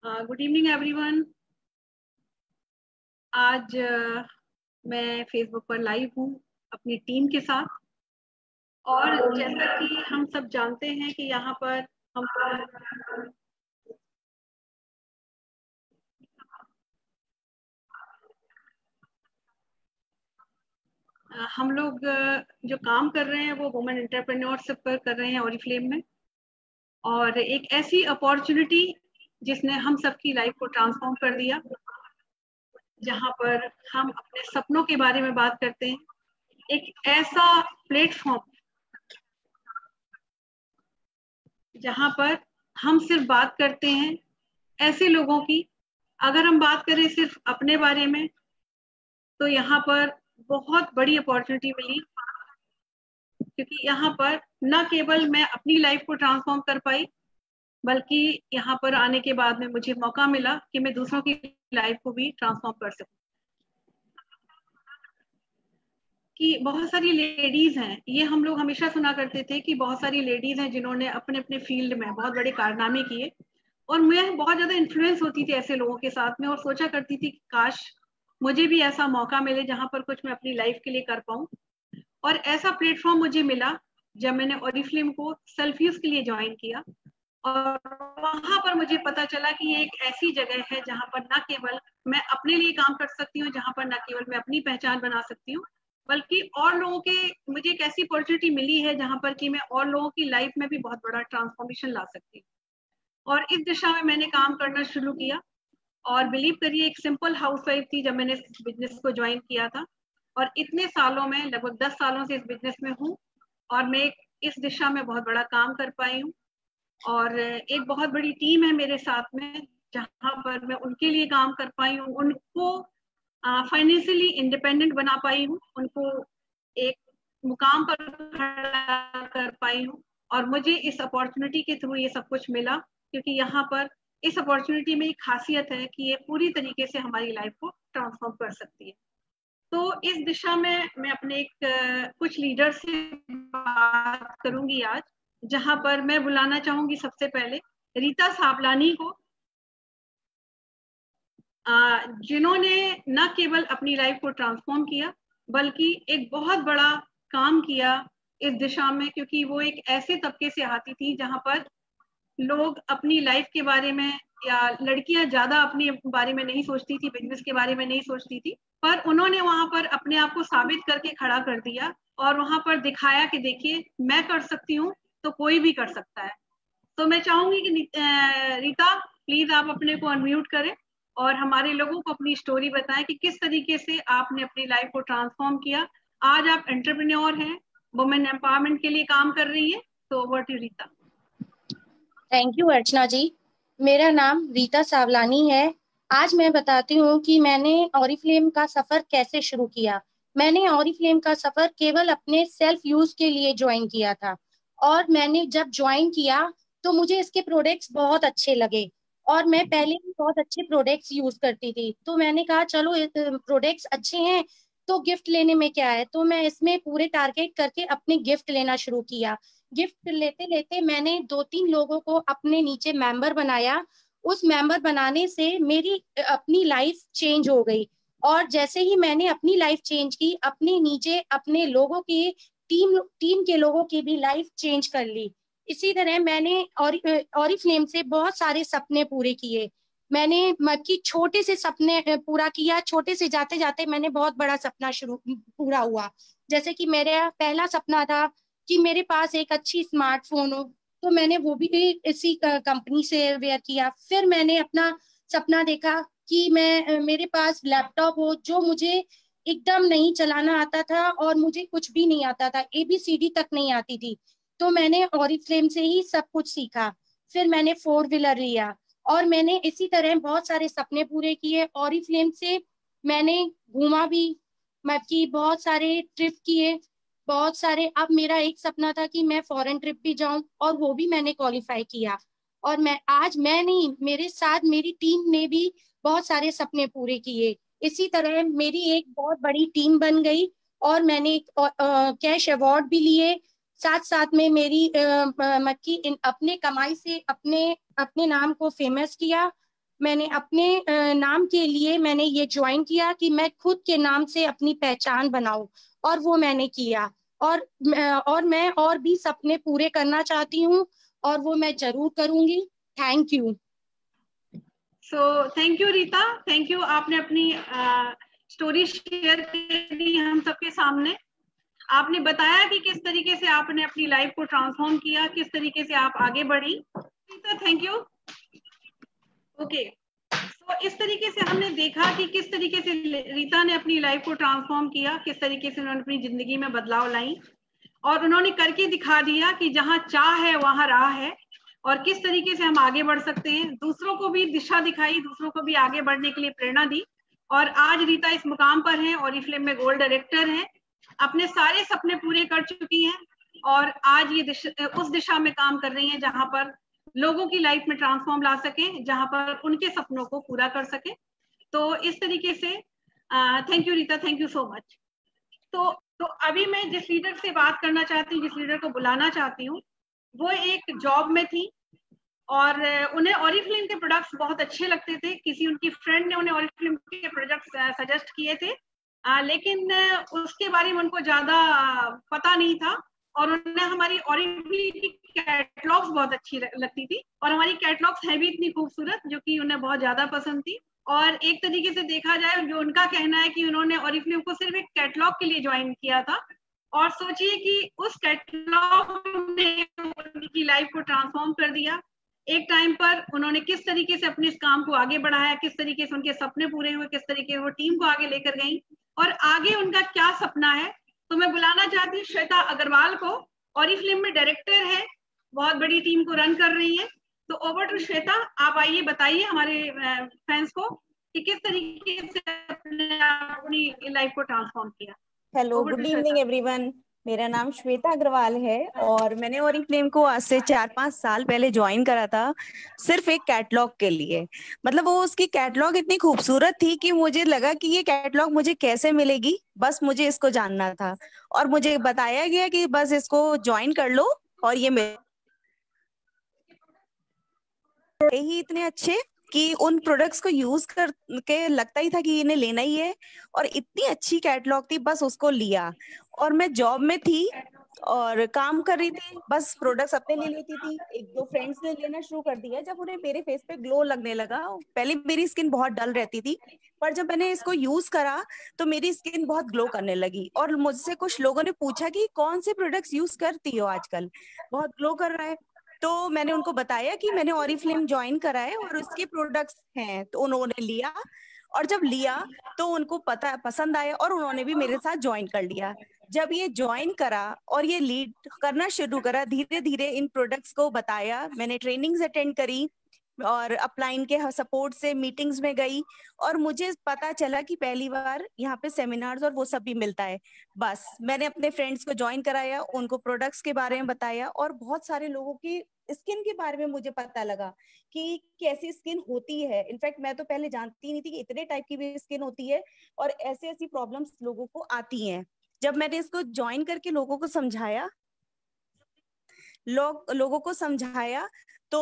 Good evening everyone. आज मैं Facebook पर लाइव हूँ अपनी टीम के साथ। और जैसा कि हम सब जानते हैं कि यहाँ पर हम लोग जो काम कर रहे हैं वो वुमेन एंटरप्रेन्योरशिप पर कर रहे हैं ओरिफ्लेम में। और एक ऐसी अपॉर्चुनिटी जिसने हम सबकी लाइफ को ट्रांसफॉर्म कर दिया, जहाँ पर हम अपने सपनों के बारे में बात करते हैं। एक ऐसा प्लेटफॉर्म जहाँ पर हम सिर्फ बात करते हैं ऐसे लोगों की। अगर हम बात करें सिर्फ अपने बारे में, तो यहाँ पर बहुत बड़ी अपॉर्चुनिटी मिली, क्योंकि यहाँ पर न केवल मैं अपनी लाइफ को ट्रांसफॉर्म कर पाई, बल्कि यहाँ पर आने के बाद में मुझे मौका मिला कि मैं दूसरों की लाइफ को भी ट्रांसफॉर्म कर सकूं। कि बहुत सारी लेडीज हैं, ये हम लोग हमेशा सुना करते थे कि बहुत सारी लेडीज हैं जिन्होंने अपने अपने फील्ड में बहुत बड़े कारनामे किए। और मैं बहुत ज्यादा इन्फ्लुएंस होती थी ऐसे लोगों के साथ में, और सोचा करती थी कि काश मुझे भी ऐसा मौका मिले जहां पर कुछ मैं अपनी लाइफ के लिए कर पाऊं। और ऐसा प्लेटफॉर्म मुझे मिला जब मैंने ओरिफ्लेम को सेल्फ यूज के लिए ज्वाइन किया। और वहां पर मुझे पता चला कि ये एक ऐसी जगह है जहां पर न केवल मैं अपने लिए काम कर सकती हूँ, जहां पर न केवल मैं अपनी पहचान बना सकती हूँ, बल्कि और लोगों के मुझे एक ऐसी अपॉर्चुनिटी मिली है जहां पर कि मैं और लोगों की लाइफ में भी बहुत बड़ा ट्रांसफॉर्मेशन ला सकती हूँ। और इस दिशा में मैंने काम करना शुरू किया। और बिलीव करिए, एक सिंपल हाउसवाइफ थी जब मैंने इस बिजनेस को ज्वाइन किया था, और इतने सालों में, लगभग 10 सालों से इस बिजनेस में हूँ, और मैं इस दिशा में बहुत बड़ा काम कर पाई हूँ। और एक बहुत बड़ी टीम है मेरे साथ में, जहां पर मैं उनके लिए काम कर पाई हूँ, उनको फाइनेंशियली इंडिपेंडेंट बना पाई हूँ, उनको एक मुकाम पर खड़ा कर पाई हूँ। और मुझे इस अपॉर्चुनिटी के थ्रू ये सब कुछ मिला, क्योंकि यहाँ पर इस अपॉर्चुनिटी में एक खासियत है कि ये पूरी तरीके से हमारी लाइफ को ट्रांसफॉर्म कर सकती है। तो इस दिशा में मैं अपने कुछ लीडर से बात करूंगी आज, जहां पर मैं बुलाना चाहूंगी सबसे पहले रीता सावलानी को, जिन्होंने न केवल अपनी लाइफ को ट्रांसफॉर्म किया, बल्कि एक बहुत बड़ा काम किया इस दिशा में, क्योंकि वो एक ऐसे तबके से आती थी जहां पर लोग अपनी लाइफ के बारे में, या लड़कियां ज्यादा अपने बारे में नहीं सोचती थी, बिजनेस के बारे में नहीं सोचती थी, पर उन्होंने वहां पर अपने आप को साबित करके खड़ा कर दिया, और वहां पर दिखाया कि देखिए, मैं कर सकती हूँ तो कोई भी कर सकता है। तो मैं चाहूंगी कि रीता, प्लीज आप अपने को अनम्यूट करें और हमारे लोगों को अपनी स्टोरी बताएं कि किस तरीके से आपने अपनी लाइफ को ट्रांसफॉर्म किया। आज आप एंटरप्रेन्योर हैं, वुमेन एम्पावरमेंट के लिए काम कर रही हैं। तो over to Rita. Thank you Archana ji. मेरा नाम रीता सावलानी है। आज मैं बताती हूँ कि मैंने ऑरिफ्लेम का सफर कैसे शुरू किया। मैंने ऑरिफ्लेम का सफर केवल अपने सेल्फ यूज के लिए ज्वाइन किया था, और मैंने जब ज्वाइन किया तो मुझे इसके प्रोडक्ट्स बहुत अच्छे लगे, और मैं पहले भी बहुत अच्छे प्रोडक्ट्स यूज करती थी। तो मैंने कहा चलो प्रोडक्ट्स अच्छे हैं तो गिफ्ट लेने में क्या है, तो मैं इसमें पूरे टारगेट करके अपने गिफ्ट लेना शुरू किया। गिफ्ट लेते लेते मैंने 2-3 लोगों को अपने नीचे मेंबर बनाया। उस मेंबर बनाने से मेरी अपनी लाइफ चेंज हो गई। और जैसे ही मैंने अपनी लाइफ चेंज की, अपने नीचे अपने लोगों की टीम टीम के लोगों की भी लाइफ चेंज कर ली। इसी तरह मैंने ऑरिफ्लेम से बहुत सारे सपने पूरे किए। मैंने मतलब छोटे से सपने पूरा किया, छोटे से जाते जाते मैंने बहुत बड़ा सपना शुरू पूरा हुआ। जैसे कि मेरा पहला सपना था कि मेरे पास एक अच्छी स्मार्टफोन हो, तो मैंने वो भी इसी कंपनी से वेयर किया। फिर मैंने अपना सपना देखा कि मैं मेरे पास लैपटॉप हो जो मुझे एकदम नहीं चलाना आता था, और मुझे कुछ भी नहीं आता था, ABCD तक नहीं आती थी। तो मैंने ऑरिफ्लेम से ही सब कुछ सीखा। फिर मैंने 4 व्हीलर लिया, और मैंने इसी तरह बहुत सारे सपने पूरे किए ऑरिफ्लेम से। मैंने घूमा भी, मैं की बहुत सारे ट्रिप किए, बहुत सारे। अब मेरा एक सपना था कि मैं फॉरेन ट्रिप भी जाऊं, और वो भी मैंने क्वालिफाई किया। और मैं नहीं, मेरे साथ मेरी टीम ने भी बहुत सारे सपने पूरे किए। इसी तरह मेरी एक बहुत बड़ी टीम बन गई, और मैंने एक कैश अवार्ड भी लिए। साथ साथ में मेरी अपने कमाई से अपने अपने नाम को फेमस किया। मैंने अपने नाम के लिए मैंने ये ज्वाइन किया कि मैं खुद के नाम से अपनी पहचान बनाऊं, और वो मैंने किया। और मैं और भी सपने पूरे करना चाहती हूँ, और वो मैं जरूर करूंगी। Thank you. So thank you Rita, thank you, आपने अपनी स्टोरी शेयर की हम सबके सामने। आपने बताया कि किस तरीके से आपने अपनी लाइफ को ट्रांसफॉर्म किया, किस तरीके से आप आगे बढ़ी। Rita thank you. ओके, तो इस तरीके से हमने देखा कि किस तरीके से रीता ने अपनी लाइफ को ट्रांसफॉर्म किया, किस तरीके से उन्होंने अपनी जिंदगी में बदलाव लाई, और उन्होंने करके दिखा दिया कि जहां चाह है वहां राह है, और किस तरीके से हम आगे बढ़ सकते हैं। दूसरों को भी दिशा दिखाई, दूसरों को भी आगे बढ़ने के लिए प्रेरणा दी, और आज रीता इस मुकाम पर है और फिल्म में गोल्ड डायरेक्टर है, अपने सारे सपने पूरे कर चुकी हैं, और आज ये उस दिशा में काम कर रही हैं जहां पर लोगों की लाइफ में ट्रांसफॉर्म ला सके, जहां पर उनके सपनों को पूरा कर सके। तो इस तरीके से thank you Rita, thank you so much. तो अभी मैं जिस लीडर से बात करना चाहती हूँ, जिस लीडर को बुलाना चाहती हूँ, वो एक जॉब में थी, और उन्हें ऑरिफ्लेम के प्रोडक्ट्स बहुत अच्छे लगते थे। किसी उनकी फ्रेंड ने उन्हें ऑरिफ्लेम के प्रोडक्ट्स सजेस्ट किए थे, लेकिन उसके बारे में उनको ज्यादा पता नहीं था, और उन्हें हमारी ऑरिफ्लेम की कैटलॉग्स बहुत अच्छी लगती थी, और हमारी कैटलॉग्स है भी इतनी खूबसूरत, जो कि उन्हें बहुत ज्यादा पसंद थी। और एक तरीके से देखा जाए, जो उनका कहना है कि उन्होंने ऑरिफ्लेम को सिर्फ एक कैटलॉग के लिए ज्वाइन किया था, और सोचिए कि उस कैटलॉग ने उनकी लाइफ को ट्रांसफॉर्म कर दिया। एक टाइम पर उन्होंने किस तरीके से अपने इस काम को आगे बढ़ाया, किस तरीके से उनके सपने पूरे हुए, किस तरीके से वो टीम को आगे लेकर गई, और आगे उनका क्या सपना है। तो मैं बुलाना चाहती हूँ श्वेता अग्रवाल को, ऑरिफ्लेम में डायरेक्टर है, बहुत बड़ी टीम को रन कर रही है। तो ओवर टू श्वेता, आप आइए, बताइए हमारे फैंस को कि किस तरीके से अपनी लाइफ को ट्रांसफॉर्म किया। Hello, over to good evening Shweta. Everyone. मेरा नाम श्वेता अग्रवाल है और मैंने ओरिफ्लेम को आज से 4-5 साल पहले ज्वाइन करा था, सिर्फ एक कैटलॉग के लिए। मतलब वो उसकी कैटलॉग इतनी खूबसूरत थी कि मुझे लगा कि ये कैटलॉग मुझे कैसे मिलेगी, बस मुझे इसको जानना था। और मुझे बताया गया कि बस इसको ज्वाइन कर लो और ये ही इतने अच्छे कि उन प्रोडक्ट्स को यूज करके लगता ही था कि इन्हें लेना ही है। और इतनी अच्छी कैटलॉग थी, बस उसको लिया। और मैं जॉब में थी और काम कर रही थी, बस प्रोडक्ट्स अपने ले लेती थी। एक दो फ्रेंड्स ने लेना शुरू कर दिया जब उन्हें मेरे फेस पे ग्लो लगने लगा। पहले मेरी स्किन बहुत डल रहती थी, पर जब मैंने इसको यूज करा तो मेरी स्किन बहुत ग्लो करने लगी। और मुझसे कुछ लोगों ने पूछा कि कौन से प्रोडक्ट्स यूज करती हो आजकल, बहुत ग्लो कर रहा है। तो मैंने उनको बताया कि मैंने ऑरिफ्लेम ज्वाइन करा है और उसके प्रोडक्ट्स हैं। तो उन्होंने लिया, और जब लिया तो उनको पसंद आया और उन्होंने भी मेरे साथ ज्वाइन कर लिया। जब ये ज्वाइन करा और ये लीड करना शुरू करा, धीरे धीरे इन प्रोडक्ट्स को बताया, मैंने ट्रेनिंग्स अटेंड करी और अपलाइन के सपोर्ट से मीटिंग्स में गई। और मुझे पता चला कि पहली बार यहाँ पे सेमिनार्स और वो सब भी मिलता है। बस मैंने अपने फ्रेंड्स को ज्वाइन कराया, उनको प्रोडक्ट्स के बारे में बताया, और बहुत सारे लोगों की स्किन के बारे में मुझे पता लगा कि कैसी स्किन होती है। इनफैक्ट मैं तो पहले जानती नहीं थी कि इतने टाइप की भी स्किन होती है और ऐसी ऐसी प्रॉब्लम्स लोगों को आती हैं। जब मैंने इसको ज्वाइन करके लोगों को समझाया, तो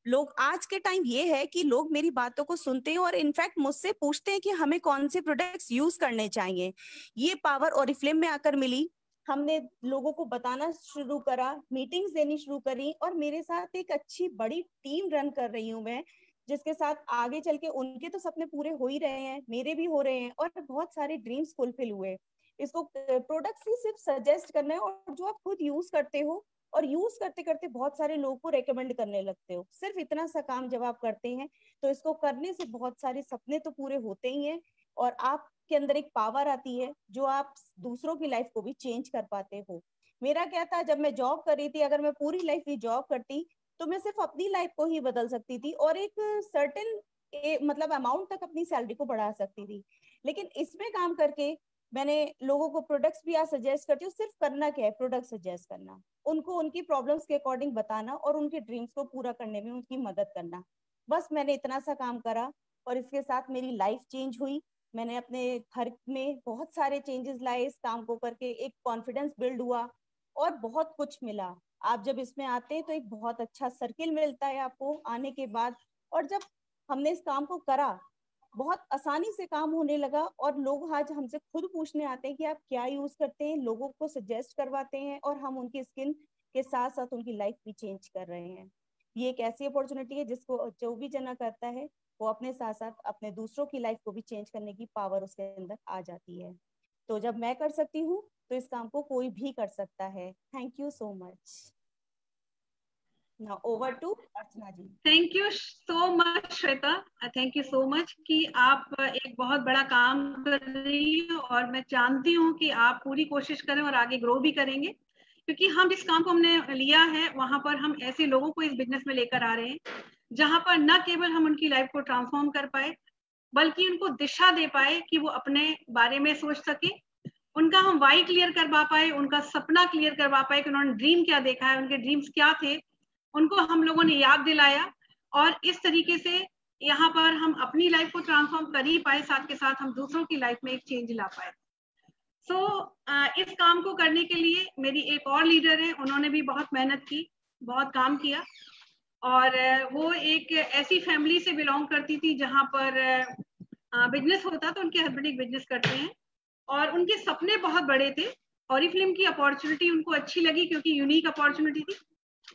लोग आज के टाइम ये है कि लोग मेरी बातों को सुनते हैं और इनफैक्ट मुझसे पूछते हैं कि हमें कौन से प्रोडक्ट्स यूज करने चाहिए। ये पावर ओरिफ्लेम में आकर मिली। हमने लोगों को बताना शुरू करा, मीटिंग्स देनी शुरू करी, और मेरे साथ एक अच्छी बड़ी टीम रन कर रही हूँ मैं, जिसके साथ आगे चल के उनके तो सपने पूरे हो ही रहे हैं, मेरे भी हो रहे हैं, और बहुत सारे ड्रीम्स फुलफिल हुए। इसको प्रोडक्ट्स ही सिर्फ सजेस्ट करना है, और जो आप खुद यूज करते हो और यूज करते करते बहुत सारे लोगों को रेकमेंड करने लगते हो, सिर्फ इतना सा काम जब आप करते हैं तो इसको करने से बहुत सारे सपने तो पूरे होते ही हैं, और आपके अंदर एक पावर आती है जो आप दूसरों की लाइफ को भी चेंज कर पाते हो। मेरा क्या था, जब मैं जॉब कर रही थी, अगर मैं पूरी लाइफ भी जॉब करती तो मैं सिर्फ अपनी लाइफ को ही बदल सकती थी और एक सर्टेन मतलब अमाउंट तक अपनी सैलरी को बढ़ा सकती थी। लेकिन इसमें काम करके मैंने लोगों को प्रोडक्ट्स भी आज सजेस्ट करती हूँ। सिर्फ करना क्या है, प्रोडक्ट सजेस्ट करना, उनको उनकी प्रॉब्लम्स के अकॉर्डिंग बताना और उनके ड्रीम्स को पूरा करने में उनकी मदद करना। बस मैंने इतना सा काम करा और इसके साथ मेरी लाइफ चेंज हुई। मैंने अपने घर में बहुत सारे चेंजेस लाए इस काम को करके, एक कॉन्फिडेंस बिल्ड हुआ और बहुत कुछ मिला। आप जब इसमें आते हैं तो एक बहुत अच्छा सर्किल मिलता है आपको आने के बाद। और जब हमने इस काम को करा, बहुत आसानी से काम होने लगा और लोग आज हमसे खुद पूछने आते हैं कि आप क्या यूज करते हैं, लोगों को सजेस्ट करवाते हैं और हम उनकी स्किन के साथ साथ उनकी लाइफ भी चेंज कर रहे हैं। ये एक ऐसी अपॉर्चुनिटी है जिसको जो भी जना करता है वो अपने साथ साथ अपने दूसरों की लाइफ को भी चेंज करने की पावर उसके अंदर आ जाती है। तो जब मैं कर सकती हूँ तो इस काम को कोई भी कर सकता है। Thank you so much. Now over to Archana ji. Thank you so much Shweta, thank you so much कि आप एक बहुत बड़ा काम कर रही हो और मैं जानती हूँ कि आप पूरी कोशिश करें और आगे ग्रो भी करेंगे, क्योंकि हम जिस काम को हमने लिया है वहां पर हम ऐसे लोगों को इस बिजनेस में लेकर आ रहे हैं जहां पर न केवल हम उनकी लाइफ को ट्रांसफॉर्म कर पाए बल्कि उनको दिशा दे पाए कि वो अपने बारे में सोच सके, उनका हम वाई क्लियर करवा पाए, उनका सपना क्लियर करवा पाए कि उन्होंने ड्रीम क्या देखा है, उनके ड्रीम्स क्या थे, उनको हम लोगों ने याद दिलाया और इस तरीके से यहाँ पर हम अपनी लाइफ को ट्रांसफॉर्म कर ही पाए, साथ के साथ हम दूसरों की लाइफ में एक चेंज ला पाए। इस काम को करने के लिए मेरी एक और लीडर है, उन्होंने भी बहुत मेहनत की, बहुत काम किया और वो एक ऐसी फैमिली से बिलोंग करती थी जहाँ पर बिजनेस होता, तो उनके हस्बैंड एक बिजनेस करते हैं और उनके सपने बहुत बड़े थे। ऑरिफ्लेम की अपॉर्चुनिटी उनको अच्छी लगी क्योंकि यूनिक अपॉर्चुनिटी थी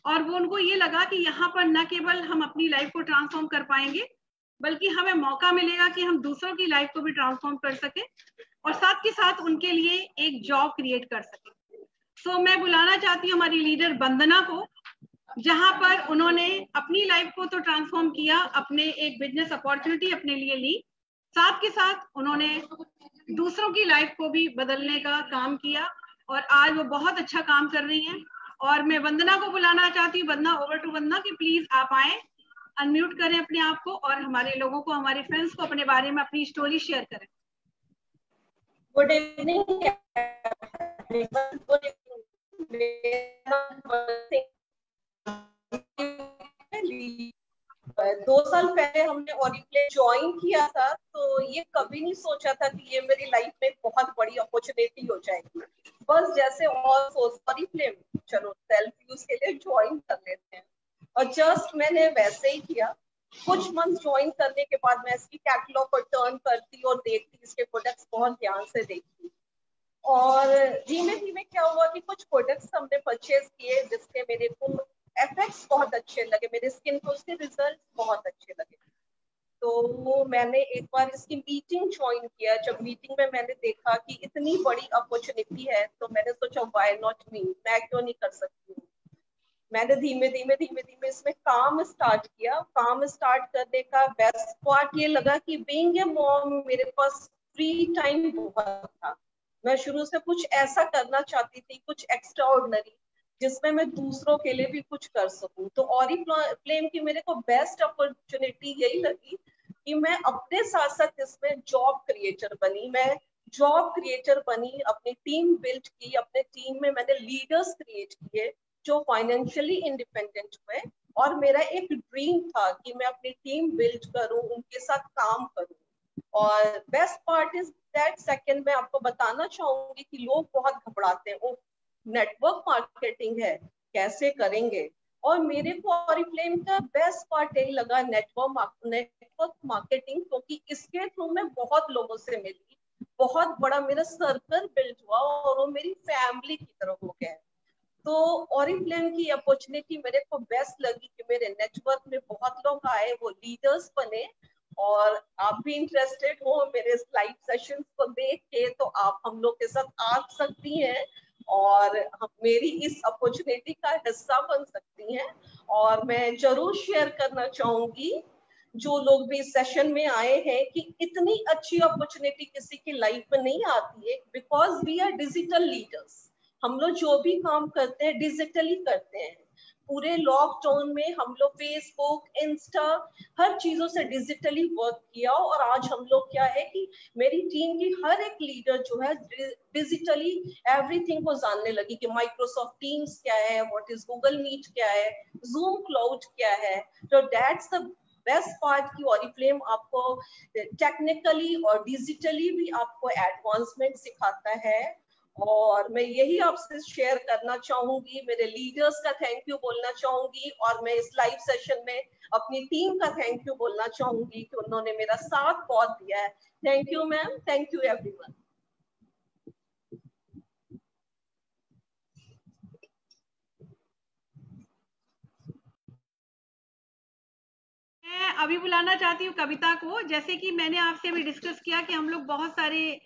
और वो उनको ये लगा कि यहाँ पर न केवल हम अपनी लाइफ को ट्रांसफॉर्म कर पाएंगे बल्कि हमें मौका मिलेगा कि हम दूसरों की लाइफ को भी ट्रांसफॉर्म कर सके और साथ के साथ उनके लिए एक जॉब क्रिएट कर सके। मैं बुलाना चाहती हूँ हमारी लीडर वंदना को, जहां पर उन्होंने अपनी लाइफ को तो ट्रांसफॉर्म किया, अपने एक बिजनेस अपॉर्चुनिटी अपने लिए ली, साथ के साथ उन्होंने दूसरों की लाइफ को भी बदलने का काम किया और आज वो बहुत अच्छा काम कर रही हैं। और मैं वंदना को बुलाना चाहती हूँ, वंदना, ओवर टू वंदना कि प्लीज आप आए, अनम्यूट करें अपने आप को और हमारे लोगों को, हमारे फ्रेंड्स को अपने बारे में अपनी स्टोरी शेयर करें। Good evening. 2 साल पहले हमने ऑरिफ्लेम ज्वाइन किया था, तो ये कभी नहीं सोचा था कि ये मेरी लाइफ में बहुत बड़ी अपॉर्चुनिटी हो जाएगी। बस जैसे ऑरिफ्लेम चलो सेल्फ यूज के लिए ज्वाइन कर लेते हैं और जस्ट मैंने वैसे ही किया। कुछ मंथ ज्वाइन करने के बाद मैं इसकी कैटलॉग पर टर्न करती और देखती, इसके प्रोडक्ट्स बहुत ध्यान से देखती और धीमे धीमे क्या हुआ कि कुछ प्रोडक्ट्स हमने परचेज किए जिसके मेरे को इफेक्ट्स बहुत अच्छे लगे, मेरे स्किन को उसके रिजल्ट बहुत अच्छे लगे। तो वो मैंने एक बार इसकी मीटिंग ज्वाइन किया। जब मीटिंग में मैंने देखा कि इतनी बड़ी अपॉर्चुनिटी है तो मैंने सोचा व्हाई नॉट मी, मैं क्यों नहीं कर सकती हूँ। मैंने धीमे धीमे इसमें काम स्टार्ट किया। काम स्टार्ट करने का बेस्ट पार्ट ये लगा कि बीइंग ए मॉम मेरे पास फ्री टाइम बहुत था। मैं शुरू से कुछ ऐसा करना चाहती थी, कुछ एक्स्ट्रा ऑर्डिनरी, जिसमें मैं दूसरों के लिए भी कुछ कर सकूं। तो ऑरिफ्लेम की मेरे को बेस्ट अपॉर्चुनिटी यही लगी कि मैं अपने साथ साथ इसमें जॉब क्रिएटर बनी। मैं जॉब क्रिएटर बनी, अपनी टीम बिल्ड की, अपने टीम में मैंने लीडर्स क्रिएट किए जो फाइनेंशियली इंडिपेंडेंट हुए और मेरा एक ड्रीम था कि मैं अपनी टीम बिल्ड करूं, उनके साथ काम करूं। और best part is that second मैं आपको बताना चाहूंगी कि लोग बहुत घबराते हैं, वो नेटवर्क मार्केटिंग है, कैसे करेंगे। और मेरे को ऑरिफ्लेम का बेस्ट पार्ट यही लगा, नेटवर्क मार्केटिंग, क्योंकि इसके थ्रू मैं बहुत लोगों से मिली, बहुत बड़ा मेरा सर्कल बिल्ड हुआ और वो मेरी फैमिली की तरह हो गया। तो ऑरिफ्लेम की अपॉर्चुनिटी मेरे को बेस्ट लगी कि मेरे नेटवर्क में बहुत लोग आए, वो लीडर्स बने। और आप भी इंटरेस्टेड हो मेरे लाइव सेशंस को देख के तो आप हम लोग के साथ आ सकती हैं और मेरी इस अपॉर्चुनिटी का हिस्सा बन सकती हैं। और मैं जरूर शेयर करना चाहूंगी जो लोग भी सेशन में आए हैं कि इतनी अच्छी अपॉर्चुनिटी किसी की लाइफ में नहीं आती है, because we are digital leaders. हम लोग जो भी काम करते हैं डिजिटली करते हैं। पूरे लॉकडाउन में हम लोग फेसबुक, इंस्टा, हर चीजों से डिजिटली वर्क किया और आज हम लोग क्या है कि मेरी टीम की हर एक लीडर जो है डिजिटली एवरीथिंग को जानने लगी कि माइक्रोसॉफ्ट टीम्स क्या है, व्हाट इज गूगल मीट क्या है, जूम क्लाउड क्या है। तो दैट्स द बेस्ट पार्ट की ऑरिफ्लेम आपको टेक्निकली और डिजिटली भी आपको एडवांसमेंट सिखाता है और मैं यही आपसे शेयर करना चाहूंगी, मेरे लीडर्स का थैंक यू बोलना चाहूंगी, और मैं इस लाइव सेशन में अपनी टीम का थैंक यू बोलना चाहूंगी कि उन्होंने मेरा साथ बहुत दिया है। Thank you ma'am, thank you everyone. मैं अभी बुलाना चाहती हूँ कविता को। जैसे कि मैंने आपसे अभी डिस्कस किया कि हम लोग बहुत सारे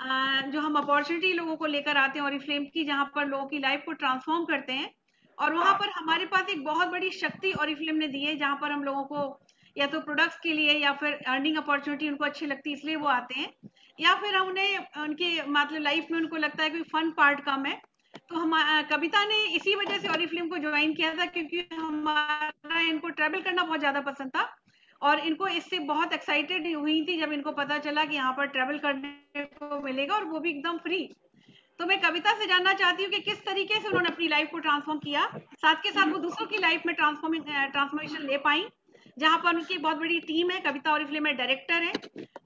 जो हम अपॉर्चुनिटी लोगों को लेकर आते हैं ऑरिफ्लेम की, जहाँ पर लोगों की लाइफ को ट्रांसफॉर्म करते हैं, और वहाँ पर हमारे पास एक बहुत बड़ी शक्ति ऑरिफ्लेम ने दी है, जहाँ पर हम लोगों को या तो प्रोडक्ट्स के लिए या फिर अर्निंग अपॉर्चुनिटी उनको अच्छी लगती है इसलिए वो आते हैं, या फिर उन्हें उनकी मतलब लाइफ में उनको लगता है कोई फन पार्ट कम है। तो हम कविता ने इसी वजह से ऑरिफ्लेम को ज्वाइन किया था, क्योंकि हमारा इनको ट्रैवल करना बहुत ज्यादा पसंद था और इनको इससे बहुत एक्साइटेड हुई थी जब इनको पता चला कि यहाँ पर ट्रैवल करने को मिलेगा और वो भी एकदम फ्री। तो मैं कविता से जानना चाहती हूँ कि किस तरीके से उन्होंने अपनी लाइफ को ट्रांसफॉर्म किया, साथ के साथ वो दूसरों की लाइफ में ट्रांसफॉर्मेशन ले पाई, जहाँ पर उनकी बहुत बड़ी टीम है। कविता ऑरिफ्लेम में डायरेक्टर है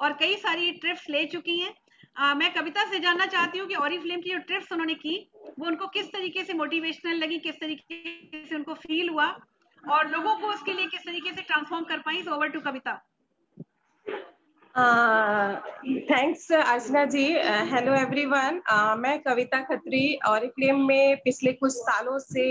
और कई सारी ट्रिप्स ले चुकी हैं। मैं कविता से जानना चाहती हूँ कि ऑरिफ्लेम की जो ट्रिप्स उन्होंने की वो उनको किस तरीके से मोटिवेशनल लगी, किस तरीके से उनको फील हुआ और लोगों को उसके लिए किस तरीके से ट्रांसफॉर्म कर पाई। Over to Kavita. Thanks Archana ji. Hello everyone, मैं कविता खत्री ऑरिफ्लेम में पिछले कुछ सालों से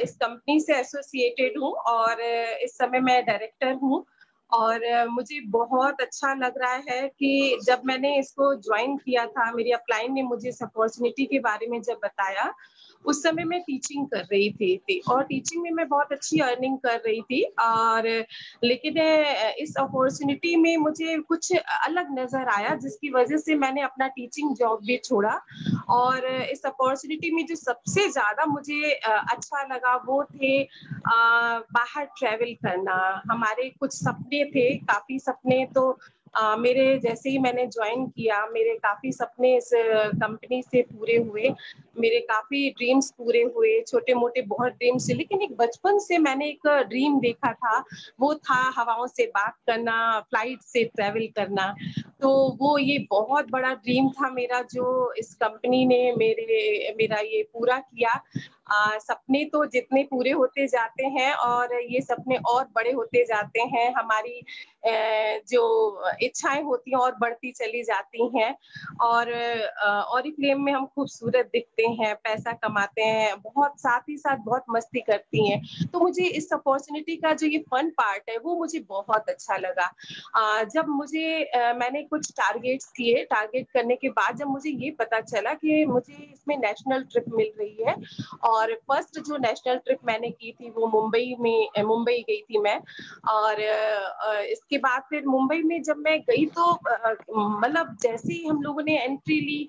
इस कंपनी से एसोसिएटेड हूँ और इस समय मैं डायरेक्टर हूँ। और मुझे बहुत अच्छा लग रहा है कि जब मैंने इसको ज्वाइन किया था, मेरी अपलाइन ने मुझे इस अपॉर्चुनिटी के बारे में जब बताया, उस समय मैं टीचिंग कर रही थी और टीचिंग में मैं बहुत अच्छी अर्निंग कर रही थी। और लेकिन इस अपॉर्चुनिटी में मुझे कुछ अलग नजर आया, जिसकी वजह से मैंने अपना टीचिंग जॉब भी छोड़ा। और इस अपॉर्चुनिटी में जो सबसे ज्यादा मुझे अच्छा लगा वो थे बाहर ट्रैवल करना। हमारे कुछ सपने थे, काफी सपने तो मेरे जैसे ही मैंने ज्वाइन किया, मेरे काफी सपने इस कंपनी से पूरे हुए, मेरे काफी ड्रीम्स पूरे हुए, छोटे मोटे बहुत ड्रीम्स थे। लेकिन एक बचपन से मैंने एक ड्रीम देखा था, वो था हवाओं से बात करना, फ्लाइट से ट्रैवल करना। तो वो ये बहुत बड़ा ड्रीम था मेरा, जो इस कंपनी ने मेरा ये पूरा किया। सपने तो जितने पूरे होते जाते हैं और ये सपने और बड़े होते जाते हैं, हमारी जो इच्छाएं होती हैं और बढ़ती चली जाती हैं। और ऑरिफ्लेम में हम खूबसूरत दिखते हैं, पैसा कमाते हैं, बहुत साथ ही साथ बहुत मस्ती करती हैं। तो मुझे इस अपॉर्चुनिटी का जो ये फन पार्ट है वो मुझे बहुत अच्छा लगा। जब मैंने कुछ टारगेट्स किए, टारगेट करने के बाद जब मुझे ये पता चला कि मुझे इसमें नेशनल ट्रिप मिल रही है, और फर्स्ट जो नेशनल ट्रिप मैंने की थी वो मुंबई गई थी मैं। और इसके बाद फिर मुंबई में जब मैं गई तो मतलब जैसे ही हम लोगों ने एंट्री ली,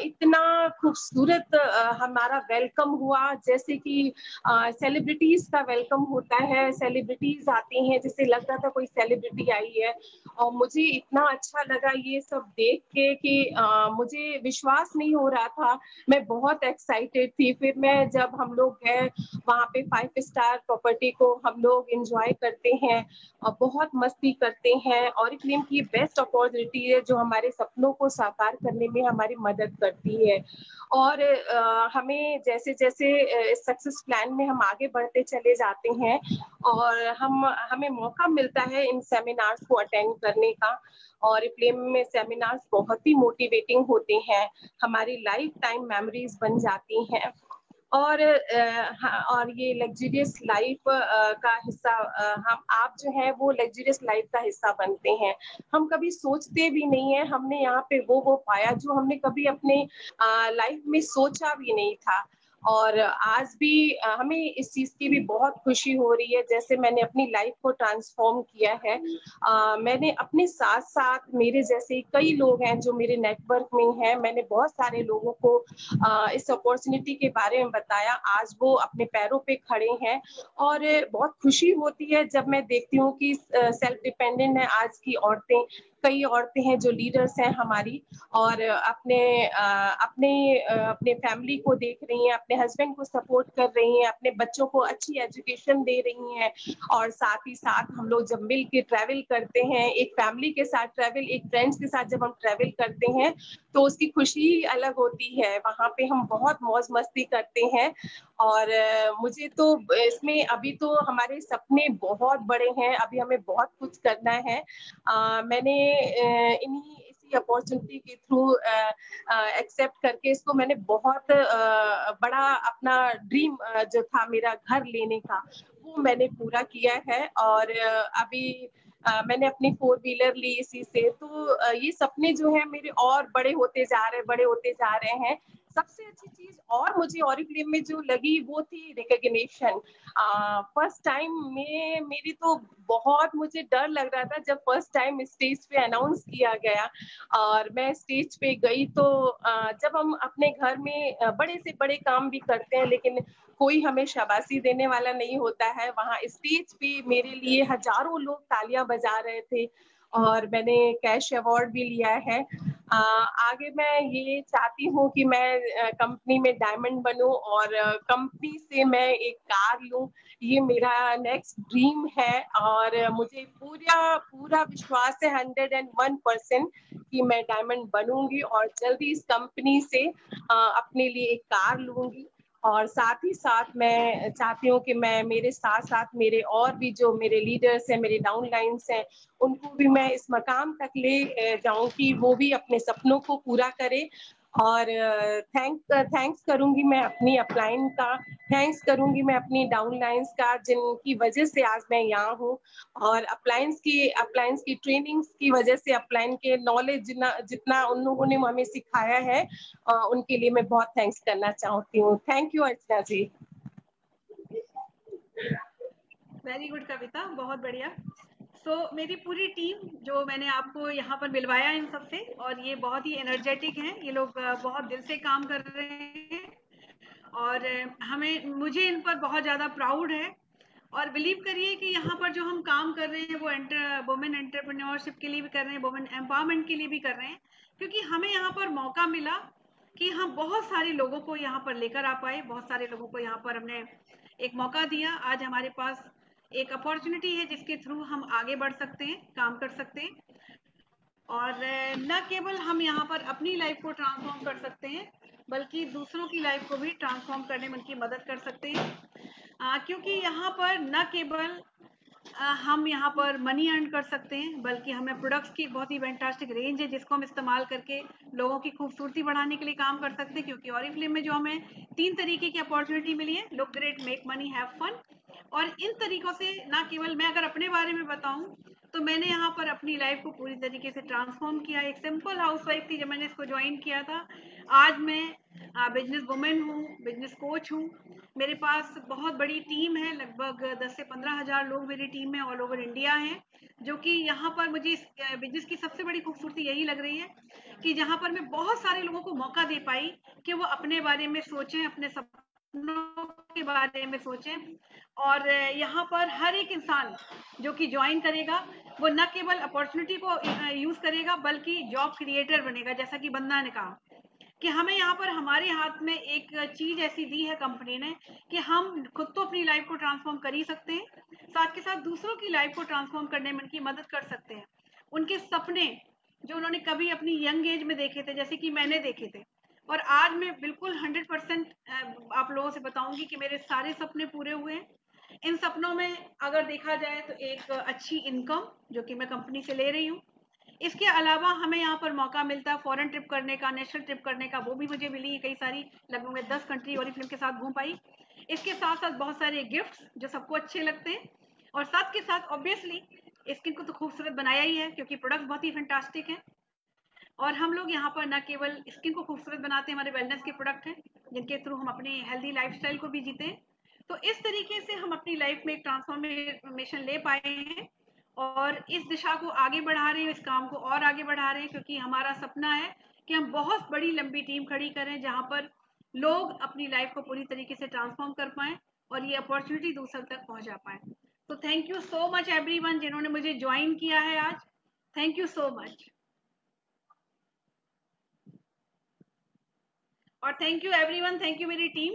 इतना खूबसूरत हमारा वेलकम हुआ, जैसे कि सेलिब्रिटीज का वेलकम होता है। सेलिब्रिटीज आती हैं, जैसे लग रहा था कोई सेलिब्रिटी आई है। और मुझे इतना अच्छा लगा ये सब देख के कि मुझे विश्वास नहीं हो रहा था, मैं बहुत एक्साइटेड थी। फिर मैं जब हम लोग गए वहाँ पे 5 स्टार प्रॉपर्टी को हम लोग एंजॉय करते हैं और बहुत मस्ती करते हैं। ऑरिफ्लेम की बेस्ट अपॉर्चुनिटी है जो हमारे सपनों को साकार करने में हमारी मदद करती है। और हमें जैसे जैसे सक्सेस प्लान में हम आगे बढ़ते चले जाते हैं और हमें मौका मिलता है इन सेमिनार्स को अटेंड करने का। और ऑरिफ्लेम में सेमिनार्स बहुत ही मोटिवेटिंग होते हैं, हमारी लाइफ टाइम मेमोरीज बन जाती हैं। और ये लग्जरियस लाइफ का हिस्सा आप जो है वो लग्जरियस लाइफ का हिस्सा बनते हैं। हम कभी सोचते भी नहीं है, हमने यहाँ पे वो पाया जो हमने कभी अपने लाइफ में सोचा भी नहीं था। और आज भी हमें इस चीज की भी बहुत खुशी हो रही है, जैसे मैंने अपनी लाइफ को ट्रांसफॉर्म किया है। मैंने अपने साथ साथ मेरे जैसे कई लोग हैं जो मेरे नेटवर्क में हैं, मैंने बहुत सारे लोगों को इस अपॉर्चुनिटी के बारे में बताया, आज वो अपने पैरों पे खड़े हैं। और बहुत खुशी होती है जब मैं देखती हूँ कि सेल्फ डिपेंडेंट है आज की औरतें, कई औरतें हैं जो लीडर्स हैं हमारी, और अपने फैमिली को देख रही हैं, अपने हस्बैंड को सपोर्ट कर रही हैं, अपने बच्चों को अच्छी एजुकेशन दे रही हैं। और साथ ही साथ हम लोग जब मिल के ट्रैवल करते हैं, एक फैमिली के साथ ट्रैवल, एक फ्रेंड्स के साथ जब हम ट्रैवल करते हैं तो उसकी खुशी अलग होती है। वहाँ पे हम बहुत मौज मस्ती करते हैं। और मुझे तो इसमें अभी तो हमारे सपने बहुत बड़े हैं, अभी हमें बहुत कुछ करना है। मैंने इन्हीं इसी अपॉर्चुनिटी के थ्रू एक्सेप्ट करके इसको मैंने बहुत बड़ा अपना ड्रीम जो था मेरा घर लेने का, वो मैंने पूरा किया है। और अभी मैंने अपनी 4 व्हीलर ली इसी से। तो ये सपने जो है मेरे और बड़े होते जा रहे हैं। सबसे अच्छी चीज और मुझे ऑरिफ्लेम में जो लगी वो थी रिकॉग्निशन। फर्स्ट टाइम में मेरी तो बहुत मुझे डर लग रहा था जब फर्स्ट टाइम स्टेज पे अनाउंस किया गया, और मैं स्टेज पे गई तो जब हम अपने घर में बड़े से बड़े काम भी करते हैं लेकिन कोई हमें शाबाशी देने वाला नहीं होता है, वहाँ स्टेज पे मेरे लिए हजारों लोग तालियां बजा रहे थे और मैंने कैश अवार्ड भी लिया है। आगे मैं ये चाहती हूँ कि मैं कंपनी में डायमंड बनूं और कंपनी से मैं एक कार लूं। ये मेरा नेक्स्ट ड्रीम है और मुझे पूरा पूरा विश्वास है 101% कि मैं डायमंड बनूंगी और जल्दी इस कंपनी से अपने लिए एक कार लूंगी। और साथ ही साथ मैं चाहती हूँ कि मैं मेरे साथ साथ मेरे और भी जो मेरे लीडर्स हैं, मेरे डाउनलाइंस हैं, उनको भी मैं इस मकाम तक ले जाऊं कि वो भी अपने सपनों को पूरा करे। और थैंक्स करूंगी मैं अपनी अपलाइन का, थैंक्स करूंगी मैं अपनी डाउनलाइंस का जिनकी वजह से आज मैं यहाँ हूँ। और अपलाइंस की ट्रेनिंग्स की वजह से, अपलाइन के नॉलेज जितना उन लोगों ने हमें सिखाया है, उनके लिए मैं बहुत थैंक्स करना चाहती हूँ। Thank you Archana ji. Very good Kavita, बहुत बढ़िया। मेरी पूरी टीम जो मैंने आपको यहाँ पर मिलवाया इन सबसे, और ये बहुत ही एनर्जेटिक हैं, ये लोग बहुत दिल से काम कर रहे हैं और मुझे इन पर बहुत ज़्यादा प्राउड है। और बिलीव करिए कि यहाँ पर जो हम काम कर रहे हैं वो वुमेन एंटरप्रेन्योरशिप के लिए भी कर रहे हैं, वुमेन एम्पावरमेंट के लिए भी कर रहे हैं, क्योंकि हमें यहाँ पर मौका मिला कि हम बहुत सारे लोगों को यहाँ पर लेकर आ पाए, बहुत सारे लोगों को यहाँ पर हमने एक मौका दिया। आज हमारे पास एक अपॉर्चुनिटी है जिसके थ्रू हम आगे बढ़ सकते हैं, काम कर सकते हैं, और न केवल हम यहाँ पर अपनी लाइफ को ट्रांसफॉर्म कर सकते हैं बल्कि दूसरों की लाइफ को भी ट्रांसफॉर्म करने में उनकी मदद कर सकते हैं। क्योंकि यहाँ पर न केवल हम यहाँ पर मनी अर्न कर सकते हैं बल्कि हमें प्रोडक्ट्स की बहुत ही फैंटास्टिक रेंज है जिसको हम इस्तेमाल करके लोगों की खूबसूरती बढ़ाने के लिए काम कर सकते हैं। क्योंकि ऑरिफ्लेम में जो हमें 3 तरीके की अपॉर्चुनिटी मिली है, look great, make money, have fun. और इन तरीकों से ना केवल मैं अगर अपने बारे में बताऊं तो मैंने यहाँ पर अपनी लाइफ को पूरी तरीके से ट्रांसफॉर्म किया। एक सिंपल हाउसवाइफ थी जब मैंने इसको ज्वाइन किया था, आज मैं बिजनेस वुमेन हूँ, बिजनेस कोच हूँ। मेरे पास बहुत बड़ी टीम है, लगभग 10 से 15 हज़ार लोग मेरी टीम में ऑल ओवर इंडिया हैं, जो कि यहाँ पर मुझे इस बिजनेस की सबसे बड़ी खूबसूरती यही लग रही है कि जहाँ पर मैं बहुत सारे लोगों को मौका दे पाई कि वो अपने बारे में सोचें, अपने सपनों के बारे में सोचें। और यहाँ पर हर एक इंसान जो कि ज्वाइन करेगा वो न केवल अपॉर्चुनिटी को यूज करेगा बल्कि जॉब क्रिएटर बनेगा। जैसा कि बंदा ने कहा कि हमें यहाँ पर हमारे हाथ में एक चीज ऐसी दी है कंपनी ने कि हम खुद तो अपनी लाइफ को ट्रांसफॉर्म कर ही सकते हैं, साथ के साथ दूसरों की लाइफ को ट्रांसफॉर्म करने में उनकी मदद कर सकते हैं। उनके सपने जो उन्होंने कभी अपनी यंग एज में देखे थे, जैसे कि मैंने देखे थे, और आज मैं बिल्कुल 100% आप लोगों से बताऊंगी कि मेरे सारे सपने पूरे हुए हैं। इन सपनों में अगर देखा जाए तो एक अच्छी इनकम जो कि मैं कंपनी से ले रही हूँ, इसके अलावा हमें यहाँ पर मौका मिलता है फॉरेन ट्रिप करने का, नेशनल ट्रिप करने का, वो भी मुझे मिली है कई सारी, लगभग मैं 10 कंट्री ऑरिफ्लेम के साथ घूम पाई। इसके साथ साथ बहुत सारे गिफ्ट्स जो सबको अच्छे लगते हैं, और साथ के साथ ऑब्वियसली स्किन को तो खूबसूरत बनाया ही है क्योंकि प्रोडक्ट बहुत ही फैंटास्टिक है। और हम लोग यहाँ पर न केवल स्किन को खूबसूरत बनाते हैं, हमारे वेलनेस के प्रोडक्ट हैं जिनके थ्रू हम अपनी हेल्दी लाइफस्टाइल को भी जीते हैं। तो इस तरीके से हम अपनी लाइफ में एक ट्रांसफॉर्मेशन ले पाए हैं और इस दिशा को आगे बढ़ा रहे हैं, इस काम को और आगे बढ़ा रहे हैं, क्योंकि हमारा सपना है कि हम बहुत बड़ी लंबी टीम खड़ी करें जहाँ पर लोग अपनी लाइफ को पूरी तरीके से ट्रांसफॉर्म कर पाएं और ये अपॉर्चुनिटी दूसरों तक पहुँचा पाएं। तो thank you so much everyone जिन्होंने मुझे ज्वाइन किया है आज। Thank you so much. और thank you everyone, thank you मेरी टीम।